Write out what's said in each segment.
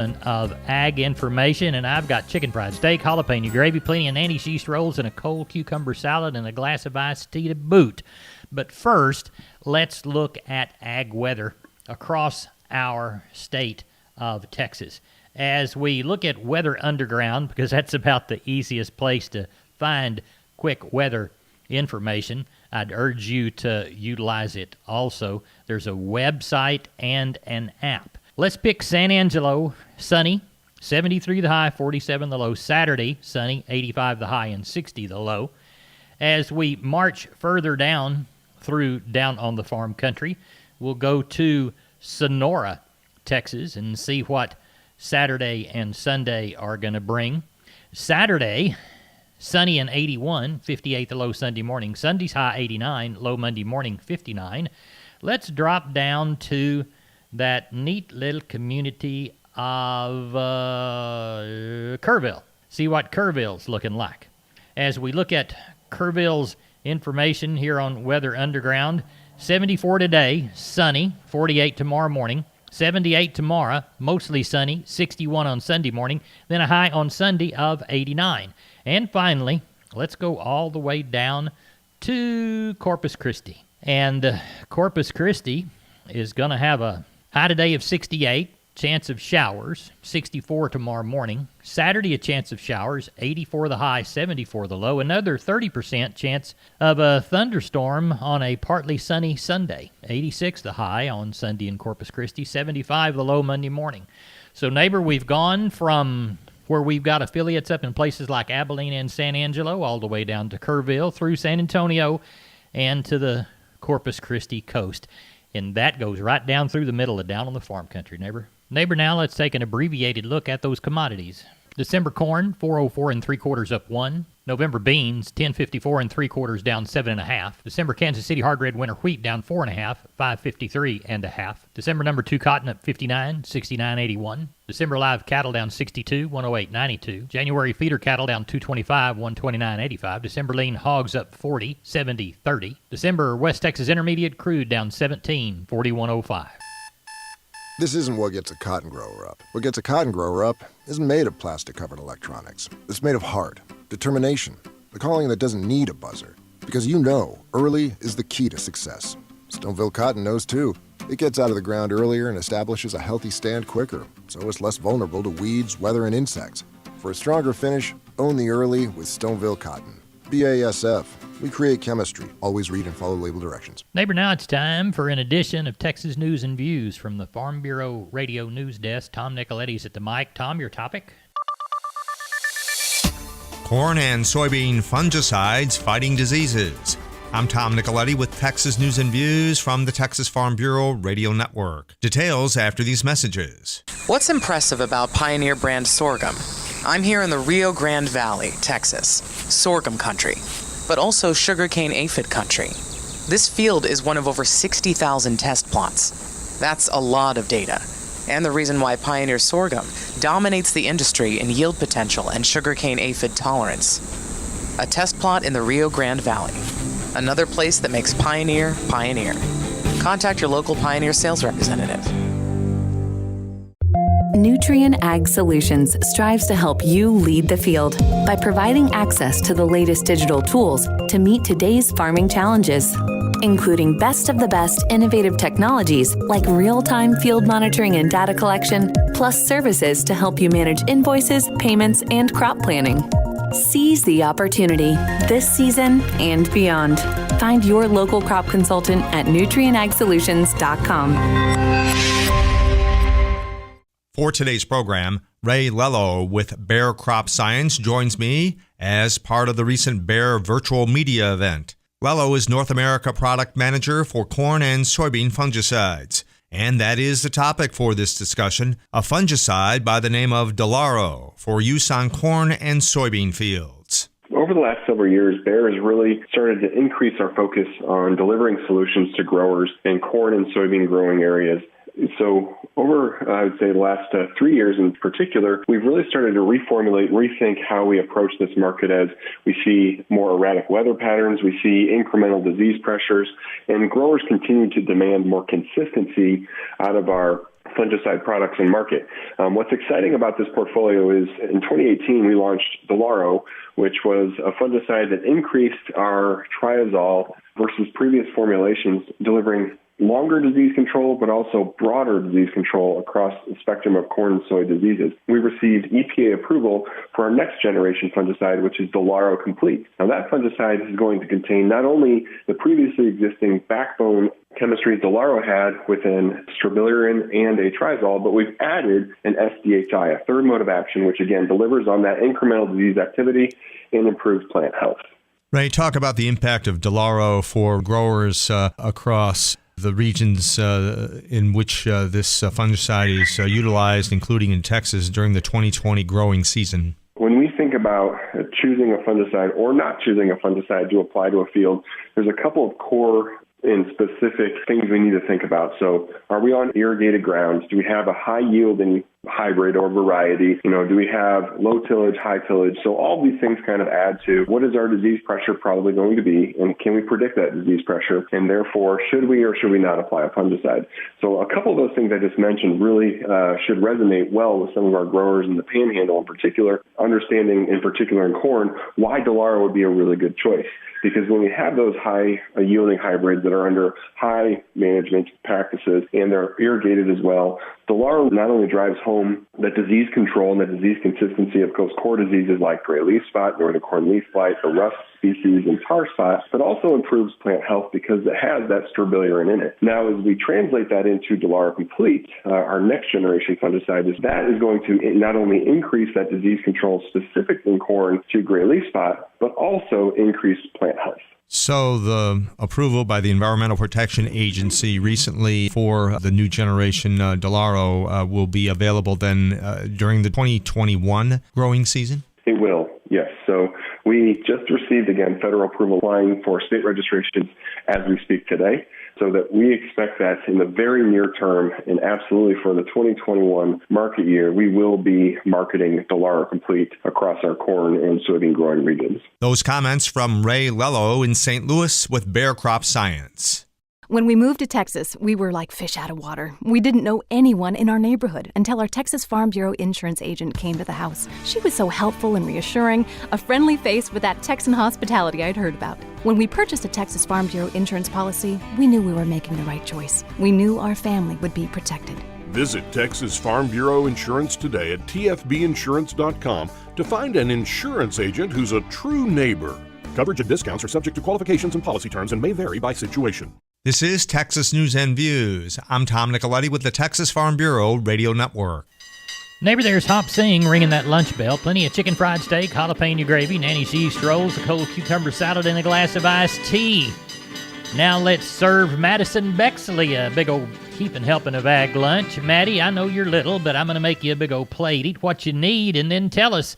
of ag information, and I've got chicken fried steak, jalapeno gravy, plenty of nanny cheese rolls, and a cold cucumber salad, and a glass of iced tea to boot. But first, let's look at ag weather across our state of Texas. As we look at Weather Underground, because that's about the easiest place to find quick weather information, I'd urge you to utilize it also. There's a website and an app. Let's pick San Angelo, sunny, 73 the high, 47 the low. Saturday, sunny, 85 the high and 60 the low. As we march further down on the farm country, we'll go to Sonora, Texas, and see what Saturday and Sunday are going to bring. Saturday, sunny and 81, 58 the low Sunday morning. Sunday's high 89, low Monday morning 59. Let's drop down to that neat little community of Kerrville. See what Kerrville's looking like. As we look at Kerrville's information here on Weather Underground, 74 today, sunny, 48 tomorrow morning, 78 tomorrow, mostly sunny, 61 on Sunday morning, then a high on Sunday of 89. And finally, let's go all the way down to Corpus Christi. And Corpus Christi is going to have a high today of 68, chance of showers, 64 tomorrow morning. Saturday, a chance of showers, 84 the high, 74 the low. Another 30% chance of a thunderstorm on a partly sunny Sunday. 86 the high on Sunday in Corpus Christi, 75 the low Monday morning. So, neighbor, we've gone from where we've got affiliates up in places like Abilene and San Angelo all the way down to Kerrville, through San Antonio, and to the Corpus Christi coast. And that goes right down through the middle of down on the farm country, neighbor. Neighbor, now let's take an abbreviated look at those commodities. December corn, 404 3/4 up 1. November beans, 1054 3/4 down 7.5. December Kansas City hard red winter wheat down 4.5, 553 1/2. December number 2 cotton up 59, 69.81. December live cattle down 62, 108.92. January feeder cattle down 225, 129.85. December lean hogs up 40, 70.30. December West Texas intermediate crude down 17, 41.05. This isn't what gets a cotton grower up. What gets a cotton grower up isn't made of plastic-covered electronics. It's made of heart, determination, the calling that doesn't need a buzzer. Because you know, early is the key to success. Stoneville Cotton knows too. It gets out of the ground earlier and establishes a healthy stand quicker, so it's less vulnerable to weeds, weather, and insects. For a stronger finish, own the early with Stoneville Cotton. BASF. We create chemistry. Always read and follow label directions. Neighbor, now it's time for an edition of Texas News and Views from the Farm Bureau Radio News Desk. Tom Nicoletti's at the mic. Tom, your topic? Corn and soybean fungicides fighting diseases. I'm Tom Nicoletti with Texas News and Views from the Texas Farm Bureau Radio Network. Details after these messages. What's impressive about Pioneer brand sorghum? I'm here in the Rio Grande Valley, Texas, sorghum country, but also sugarcane aphid country. This field is one of over 60,000 test plots. That's a lot of data, and the reason why Pioneer sorghum dominates the industry in yield potential and sugarcane aphid tolerance. A test plot in the Rio Grande Valley, another place that makes Pioneer, Pioneer. Contact your local Pioneer sales representative. Nutrien Ag Solutions strives to help you lead the field by providing access to the latest digital tools to meet today's farming challenges, including best of the best innovative technologies like real-time field monitoring and data collection, plus services to help you manage invoices, payments, and crop planning. Seize the opportunity this season and beyond. Find your local crop consultant at nutrienagsolutions.com. For today's program, Ray Lello with Bayer Crop Science joins me as part of the recent Bayer virtual media event. Lello is North America Product Manager for corn and soybean fungicides. And that is the topic for this discussion, a fungicide by the name of Delaro for use on corn and soybean fields. Over the last several years, Bayer has really started to increase our focus on delivering solutions to growers in corn and soybean growing areas. So over, I would say, the last 3 years in particular, we've really started to rethink how we approach this market as we see more erratic weather patterns, we see incremental disease pressures, and growers continue to demand more consistency out of our fungicide products in market. What's exciting about this portfolio is in 2018 we launched Delaro, which was a fungicide that increased our triazole versus previous formulations, delivering longer disease control, but also broader disease control across the spectrum of corn and soy diseases. We received EPA approval for our next generation fungicide, which is Delaro Complete. Now that fungicide is going to contain not only the previously existing backbone chemistry Delaro had within strobilurin and atrizol, but we've added an SDHI, a third mode of action, which again delivers on that incremental disease activity and improves plant health. Ray, talk about the impact of Delaro for growers across the regions in which this fungicide is utilized, including in Texas during the 2020 growing season. When we think about choosing a fungicide or not choosing a fungicide to apply to a field, there's a couple of core and specific things we need to think about. So are we on irrigated grounds? Do we have a high yielding hybrid or variety? Do we have low tillage, high tillage? So all these things kind of add to what is our disease pressure probably going to be, and can we predict that disease pressure? And therefore, should we or should we not apply a fungicide? So a couple of those things I just mentioned really should resonate well with some of our growers in the Panhandle in particular, understanding in particular in corn why Delaro would be a really good choice. Because when we have those high yielding hybrids that are under high management practices and they're irrigated as well, Delaro not only drives home the disease control and the disease consistency of those core diseases like gray leaf spot, northern corn leaf blight, the rust species, and tar spot, but also improves plant health because it has that strobilurin in it. Now, as we translate that into Delaro Complete, our next generation fungicide, that is going to not only increase that disease control specific in corn to gray leaf spot, but also increase plant health. So the approval by the Environmental Protection Agency recently for the new generation Delaro will be available then during the 2021 growing season? It will, yes. So we just received, again, federal approval applying for state registrations as we speak today, so that we expect that in the very near term and absolutely for the 2021 market year, we will be marketing Delaro Complete across our corn and soybean growing regions. Those comments from Ray Lello in St. Louis with Bayer Crop Science. When we moved to Texas, we were like fish out of water. We didn't know anyone in our neighborhood until our Texas Farm Bureau insurance agent came to the house. She was so helpful and reassuring, a friendly face with that Texan hospitality I'd heard about. When we purchased a Texas Farm Bureau insurance policy, we knew we were making the right choice. We knew our family would be protected. Visit Texas Farm Bureau Insurance today at tfbinsurance.com to find an insurance agent who's a true neighbor. Coverage and discounts are subject to qualifications and policy terms and may vary by situation. This is Texas News and Views. I'm Tom Nicoletti with the Texas Farm Bureau Radio Network. Neighbor there's Hop Sing ringing that lunch bell. Plenty of chicken fried steak, jalapeno gravy, Nanny cheese rolls, a cold cucumber salad, and a glass of iced tea. Now let's serve Madison Bexley a big old heaping helping of ag lunch. Maddie, I know you're little, but I'm going to make you a big old plate. Eat what you need, and then tell us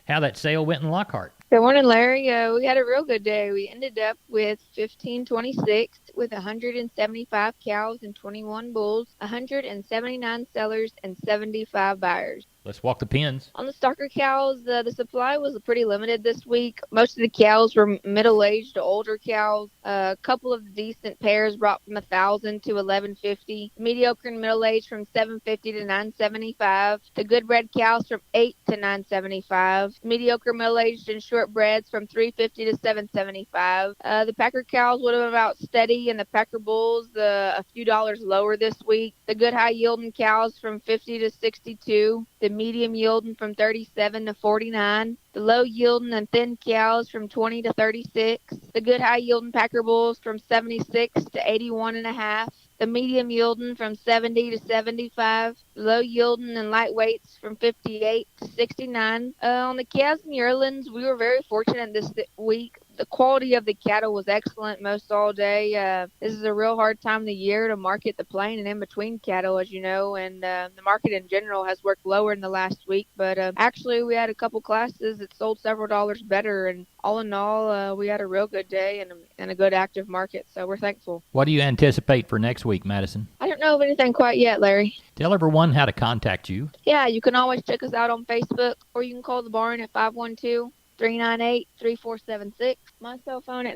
how that sale went in Lockhart. Good morning, Larry. We had a real good day. We ended up with 1526 with 175 cows and 21 bulls, 179 sellers, and 75 buyers. Let's walk the pens. On the stocker cows, the supply was pretty limited this week. Most of the cows were middle-aged to older cows. A couple of decent pairs brought from 1,000 to 1,150. Mediocre and middle-aged from 750 to 975. The good bred cows from 8 to 975. Mediocre middle-aged and shortbreds from 350 to 775. The Packer cows would have been about steady, and the Packer bulls a few dollars lower this week. The good high-yielding cows from 50 to 62. The medium yielding from 37 to 49. The low yielding and thin cows from 20 to 36. The good high yielding Packer bulls from 76 to 81.5. The medium yielding from 70 to 75. Low yielding and lightweights from 58 to 69. On the calves and yearlings, we were very fortunate this week. The quality of the cattle was excellent most all day. This is a real hard time of the year to market the plain and in-between cattle, as you know, and the market in general has worked lower in the last week. But actually, we had a couple classes that sold several dollars better, and all in all, we had a real good day and a good active market, so we're thankful. What do you anticipate for next week, Madison? I don't know of anything quite yet, Larry. Tell everyone how to contact you. Yeah, you can always check us out on Facebook, or you can call the barn at 512-398-3476. My cell phone at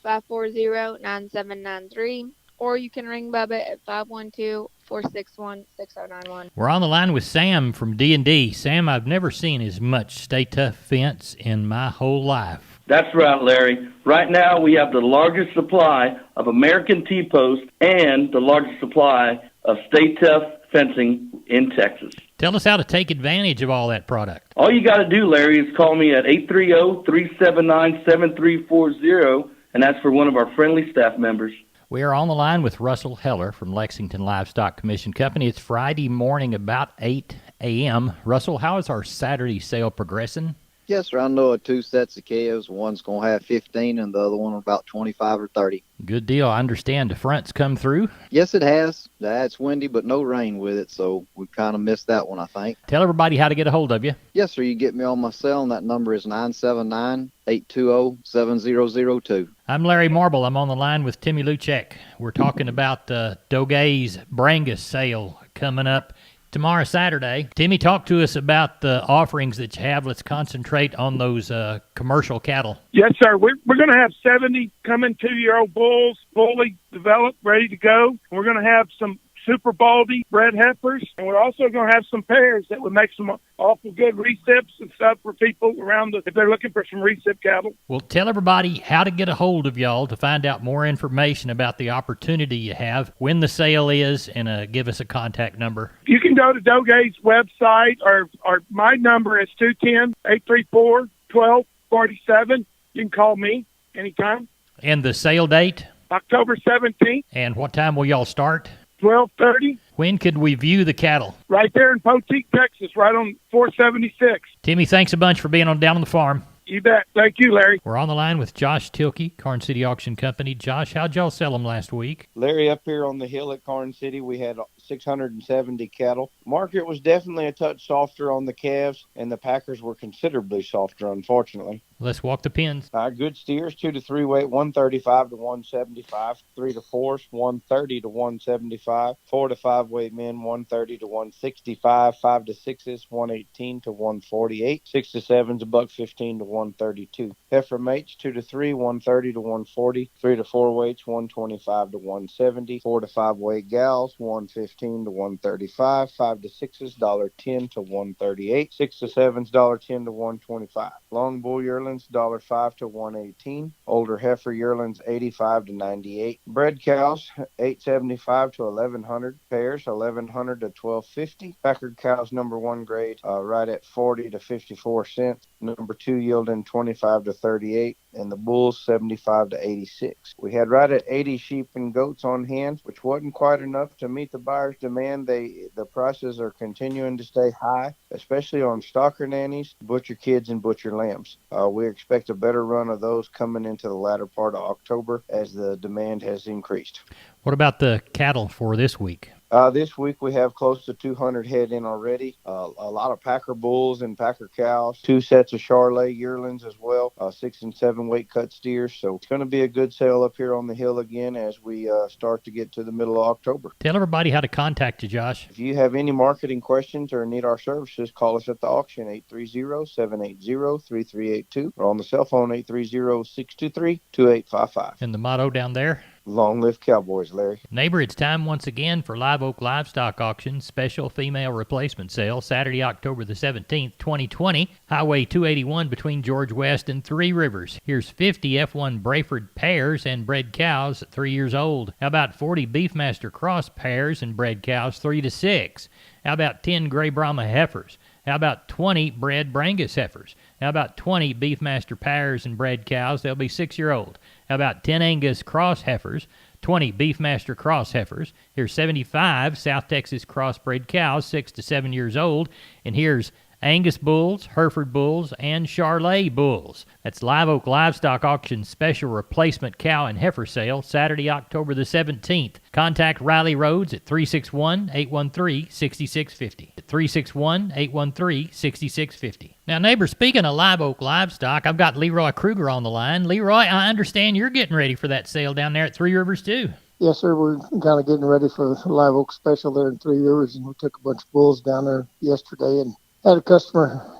979-540-9793. or you can ring Bubba at 512-461-6091. We're on the line with Sam from D&D. Sam, I've never seen as much Stay Tough fence in my whole life. That's right, Larry. Right now we have the largest supply of American T-post and the largest supply of Stay Tough fencing in Texas. Tell us how to take advantage of all that product. All you got to do, Larry, is call me at 830-379-7340, and that's for one of our friendly staff members. We are on the line with Russell Heller from Lexington Livestock Commission Company. It's Friday morning about 8 a.m. Russell, how is our Saturday sale progressing? Yes, sir. I know of 2 sets of calves. One's going to have 15 and the other one about 25 or 30. Good deal. I understand the front's come through. Yes, it has. It's windy, but no rain with it, so we kind of missed that one, I think. Tell everybody how to get a hold of you. Yes, sir. You get me on my cell, and that number is 979-820-7002. I'm Larry Marble. I'm on the line with Timmy Luchek. We're talking about the Dogays Brangus sale coming up tomorrow, Saturday. Timmy, talk to us about the offerings that you have. Let's concentrate on those commercial cattle. Yes, sir. We're going to have 70 coming 2-year-old bulls, fully developed, ready to go. We're going to have some super baldy bred heifers, and we're also going to have some pairs that would make some awful good recips and stuff for people around if they're looking for some recip cattle. Well, tell everybody how to get a hold of y'all to find out more information about the opportunity you have, when the sale is, and give us a contact number. You can go to Dogay's website, or my number is 210-834-1247. You can call me anytime. And the sale date? October 17th. And what time will y'all start? 12:30. When could we view the cattle? Right there in Poteet, Texas, right on 476. Timmy, thanks a bunch for being down on the farm. You bet. Thank you, Larry. We're on the line with Josh Tilkey, Karn City Auction Company. Josh, how'd y'all sell them last week? Larry, up here on the hill at Karn City, we had 670 cattle. Market was definitely a touch softer on the calves, and the packers were considerably softer, unfortunately. Let's walk the pins. Good steers, 2 to 3 weight, 135 to 175. 3 to 4s, 130 to 175. 4 to 5 weight men, 130 to 165. 5 to 6s, 118 to 148. 6 to 7s, $115 to 132. Heifer mates, 2 to 3, 130 to 140. 3 to 4 weights, 125 to 170. 4 to 5 weight gals, 115 to 135. 5 to 6s, $110 to 138. 6 to 7s, $110 to 125. Long bull yearlings, $5 to 118. Older heifer yearlings, 85 to 98. Bred cows, 875 to 1100. Pairs, 1100 to 1250. Packer cows, number 1 grade, right at 40 to 54 cents. Number 2 yielding 25 to 38. And the bulls, 75 to 86. We had right at 80 sheep and goats on hand, which wasn't quite enough to meet the buyer's demand. The prices are continuing to stay high, especially on stocker nannies, butcher kids, and butcher lambs. We expect a better run of those coming into the latter part of October as the demand has increased. What about the cattle for this week? This week we have close to 200 head in already. A lot of Packer bulls and Packer cows. 2 sets of Charolais yearlings as well. 6 and 7 weight cut steers. So it's going to be a good sale up here on the hill again as we start to get to the middle of October. Tell everybody how to contact you, Josh. If you have any marketing questions or need our services, call us at the auction, 830-780-3382, or on the cell phone, 830-623-2855. And the motto down there? Long live Cowboys, Larry. Neighbor, it's time once again for Live Oak Livestock Auction Special Female Replacement Sale, Saturday, October the 17th, 2020, Highway 281 between George West and Three Rivers. Here's 50 F1 Brayford pairs and bred cows at 3 years old. How about 40 Beefmaster Cross pairs and bred cows 3 to 6? How about 10 Gray Brahma heifers? How about 20 bred Brangus heifers? How about 20 Beefmaster pairs and bred cows? They'll be 6-year-old. How about 10 Angus Cross heifers, 20 Beefmaster Cross heifers? Here's 75 South Texas crossbred cows, 6 to 7 years old. And here's Angus bulls, Hereford bulls, and Charolais bulls. That's Live Oak Livestock Auction Special Replacement Cow and Heifer Sale, Saturday, October the 17th. Contact Riley Rhodes at 361-813-6650. At 361-813-6650. Now, neighbor, speaking of Live Oak Livestock, I've got Leroy Kruger on the line. Leroy, I understand you're getting ready for that sale down there at Three Rivers, too. Yes, sir. We're kind of getting ready for the Live Oak Special there in Three Rivers, and we took a bunch of bulls down there yesterday and had a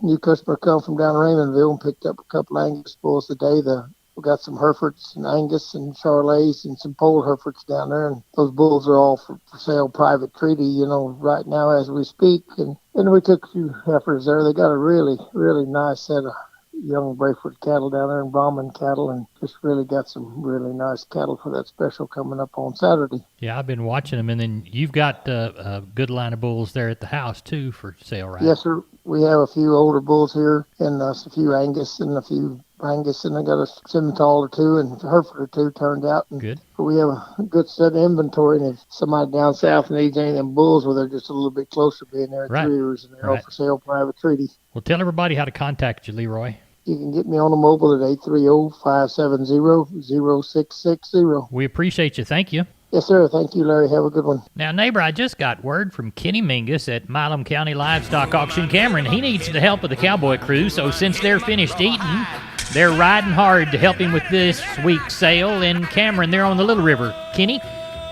new customer come from down Raymondville and picked up a couple of Angus bulls today. The We got some Herefords and Angus and Charolais and some Pole Herefords down there, and those bulls are all for sale private treaty, right now as we speak. And we took a few heifers there. They got a really, really nice set of young Brayford cattle down there and Brahman cattle, and just really got some really nice cattle for that special coming up on Saturday. Yeah, I've been watching them, and then you've got a good line of bulls there at the house too for sale, right? Yes, sir. We have a few older bulls here, and a few Angus and a few Angus, and I got a Simmental or two and a Hereford or two turned out. And good. We have a good set of inventory, and if somebody down south needs any of them bulls, well, they're just a little bit closer, being there at Right. 3 years, and they're all for sale private treaty. Well, tell everybody how to contact you, Leroy. You can get me on the mobile at 830-570-0660. We appreciate you. Thank you. Yes, sir. Thank you, Larry. Have a good one. Now, neighbor, I just got word from Kenny Mingus at Milam County Livestock Auction. Cameron, he needs the help of the cowboy crew, so since they're finished eating, they're riding hard to help him with this week's sale. And Cameron, they're on the Little River. Kenny,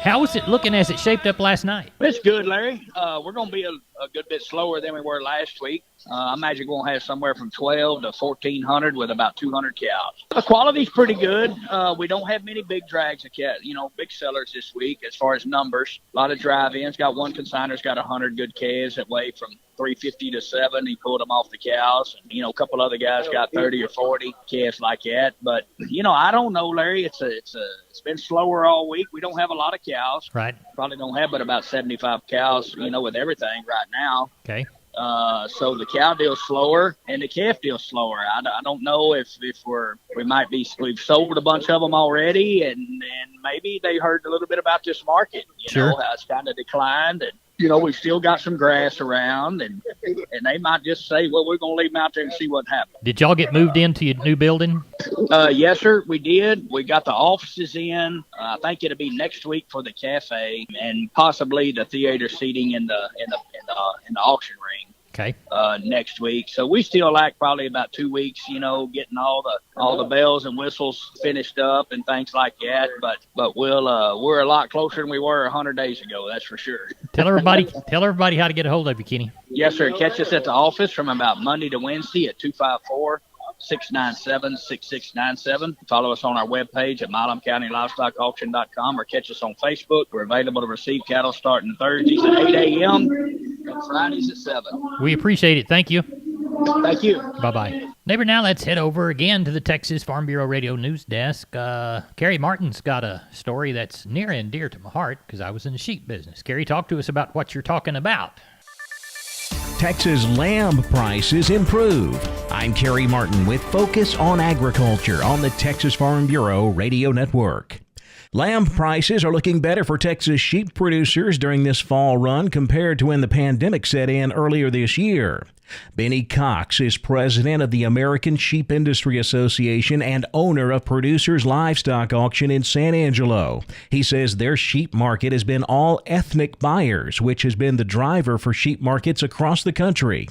how is it looking as it shaped up last night? It's good, Larry. We're going to be a good bit slower than we were last week. I imagine we're going to have somewhere from 12 to 1,400 with about 200 cows. The quality's pretty good. We don't have many big drags of cat, big sellers this week as far as numbers. A lot of drive-ins. Got one consignor's got 100 good calves that weigh from 350 to 7. He pulled them off the cows. And, a couple other guys got 30 or 40 calves like that. But, I don't know, Larry. It's been slower all week. We don't have a lot of cows. Right. Probably don't have but about 75 cows, with everything right now. Okay. So the cow deal's slower and the calf deal's slower. I don't know if we've sold a bunch of them already, and maybe they heard a little bit about this market, Sure. How it's kind of declined, and we've still got some grass around, and they might just say, well, we're going to leave them out there and see what happens. Did y'all get moved into your new building? Yes, sir, we did. We got the offices in. I think it'll be next week for the cafe and possibly the theater seating in the auction ring. Okay. Next week. So we still lack probably about 2 weeks, getting all the bells and whistles finished up and things like that. But we're a lot closer than we were 100 days ago. That's for sure. Tell everybody how to get a hold of you, Kenny. Yes, sir. Catch us at the office from about Monday to Wednesday at 254-697-6697. Follow us on our webpage at MilamCountyLivestockAuction.com or catch us on Facebook. We're available to receive cattle starting Thursdays at 8 a.m. and Fridays at 7. We appreciate it. Thank you. Thank you. Bye-bye. Neighbor, now let's head over again to the Texas Farm Bureau Radio News Desk. Carrie Martin's got a story that's near and dear to my heart because I was in the sheep business. Carrie, talk to us about what you're talking about. Texas lamb prices improved. I'm Kerry Martin with Focus on Agriculture on the Texas Farm Bureau Radio Network. Lamb prices are looking better for Texas sheep producers during this fall run compared to when the pandemic set in earlier this year. Benny Cox is president of the American Sheep Industry Association and owner of Producers Livestock Auction in San Angelo. He says their sheep market has been all ethnic buyers, which has been the driver for sheep markets across the country.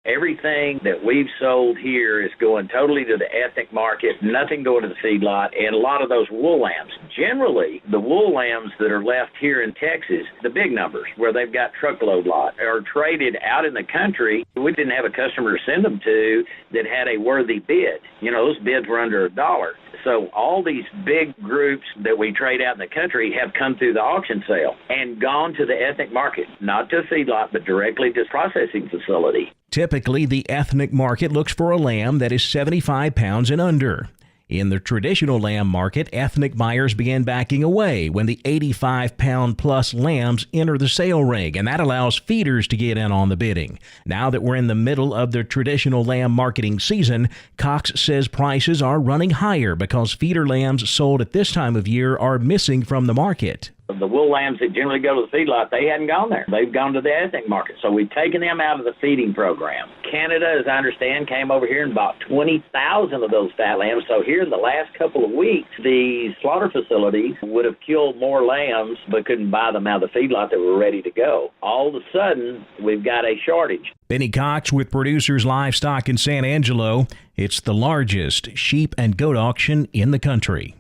Everything that we've sold here is going totally to the ethnic market, nothing going to the feedlot, and a lot of those wool lambs. Generally, the wool lambs that are left here in Texas, the big numbers, where they've got truckload lot, are traded out in the country. We didn't have a customer to send them to that had a worthy bid. Those bids were under $1. So all these big groups that we trade out in the country have come through the auction sale and gone to the ethnic market, not to a feedlot, but directly to processing facility. Typically, the ethnic market looks for a lamb that is 75 pounds and under. In the traditional lamb market, ethnic buyers began backing away when the 85-pound-plus lambs enter the sale ring, and that allows feeders to get in on the bidding. Now that we're in the middle of the traditional lamb marketing season, Cox says prices are running higher because feeder lambs sold at this time of year are missing from the market. The wool lambs that generally go to the feedlot, they hadn't gone there. They've gone to the ethnic market. So we've taken them out of the feeding program. Canada, as I understand, came over here and bought 20,000 of those fat lambs. So here in the last couple of weeks, the slaughter facilities would have killed more lambs but couldn't buy them out of the feedlot that were ready to go. All of a sudden, we've got a shortage. Benny Cox with Producers Livestock in San Angelo. It's the largest sheep and goat auction in the country.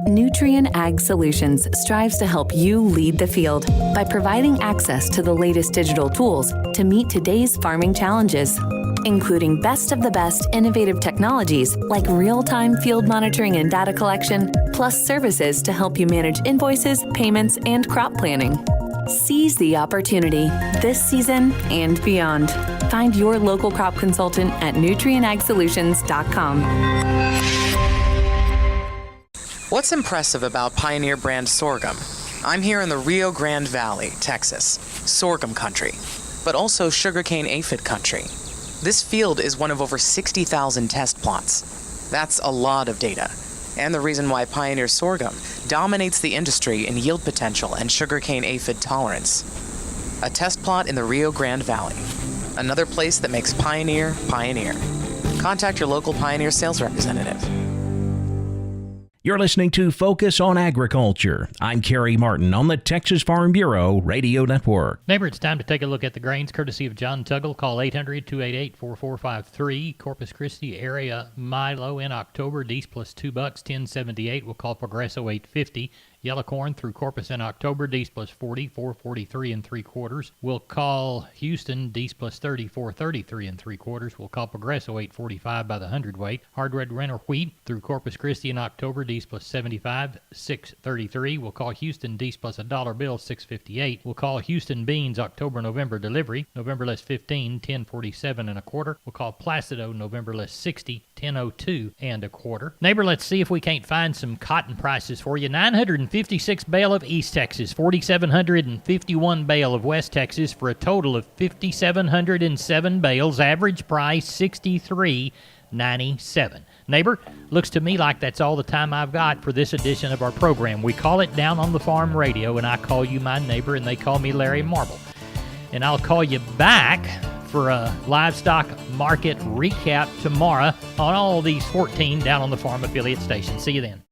Nutrien Ag Solutions strives to help you lead the field by providing access to the latest digital tools to meet today's farming challenges. including best of the best innovative technologies like real-time field monitoring and data collection, plus services to help you manage invoices, payments, and crop planning. Seize the opportunity this season and beyond. Find your local crop consultant at nutrienagsolutions.com. What's impressive about Pioneer brand sorghum? I'm here in the Rio Grande Valley, Texas, sorghum country, but also sugarcane aphid country. This field is one of over 60,000 test plots. That's a lot of data, and the reason why Pioneer sorghum dominates the industry in yield potential and sugarcane aphid tolerance. A test plot in the Rio Grande Valley, another place that makes Pioneer, Pioneer. Contact your local Pioneer sales representative. You're listening to Focus on Agriculture. I'm Kerry Martin on the Texas Farm Bureau Radio Network. Neighbor, it's time to take a look at the grains courtesy of John Tuggle. Call 800-288-4453. Corpus Christi area Milo in October, D's plus $2, 10.78. We'll call Progresso 850. Yellow corn through Corpus in October, D's plus 40, 443 3/4. We'll call Houston, D's plus 30, 433 3/4. We'll call Progresso 845 by the hundredweight. Hard red winter wheat through Corpus Christi in October, D's plus 75, 633. We'll call Houston, D's plus $1 bill, 658. We'll call Houston beans October, November delivery. November less 15, 1047 1/4. We'll call Placido November less 60, 1002 1/4. Neighbor, let's see if we can't find some cotton prices for you. 956 bale of East Texas, 4,751 bale of West Texas, for a total of 5,707 bales. Average price $63.97. Neighbor, looks to me like that's all the time I've got for this edition of our program. We call it Down on the Farm Radio, and I call you my neighbor, and they call me Larry Marble. And I'll call you back for a livestock market recap tomorrow on all these 14 Down on the Farm affiliate stations. See you then.